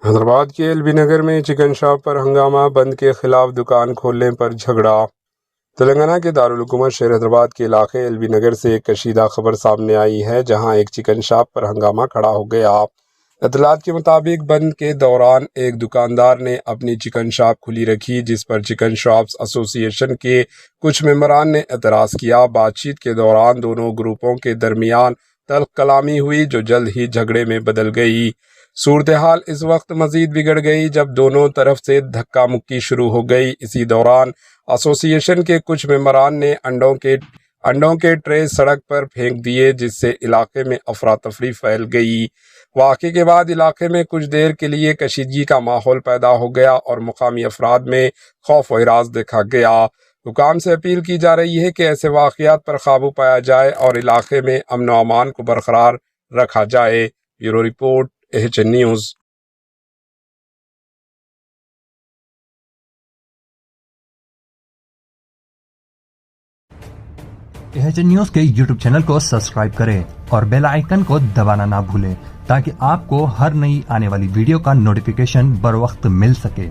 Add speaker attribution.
Speaker 1: حیدرآباد کے L B Nagar میں chicken shop پر ہنگامہ، بند کے خلاف دکان کھولنے پر جھگڑا۔ تلنگانہ کے دارالحکومت شہر حیدرآباد کے علاقے ایل بی نگر سے ایک کشیدہ خبر سامنے آئی ہے، جہاں ایک چکن شاپ پر ہنگامہ کھڑا ہو گیا۔ اطلاعات کے مطابق بند کے دوران ایک دکاندار نے اپنی چکن شاپ کھلی رکھی، جس پر چکن شاپس ایسوسی ایشن کے کچھ ممبران نے اعتراض کیا۔ بات چیت کے دوران دونوں گروپوں کے درمیان تلخ کلامی ہوئی، جو جلد ہی جھگڑے میں بدل گئی۔ صورتحال اس وقت مزید بگڑ گئی جب دونوں طرف سے دھکا مکی شروع ہو گئی۔ اسی دوران ایسوسی ایشن کے کچھ ممبران نے انڈوں کے ٹرے سڑک پر پھینک دیے، جس سے علاقے میں افراتفری پھیل گئی۔ واقعے کے بعد علاقے میں کچھ دیر کے لیے کشیدگی کا ماحول پیدا ہو گیا اور مقامی افراد میں خوف و ہراس دیکھا گیا۔ حکام سے اپیل کی جا رہی ہے کہ ایسے واقعات پر قابو پایا جائے اور علاقے میں امن و امان کو برقرار رکھا جائے۔ Bureau report, AHN news.
Speaker 2: AHN news کے یوٹیوب چینل کو سبسکرائب کریں اور بیل آئیکن کو دبانا نہ بھولیں تاکہ آپ کو ہر نئی آنے والی ویڈیو کا نوٹیفیکیشن بر وقت مل سکے۔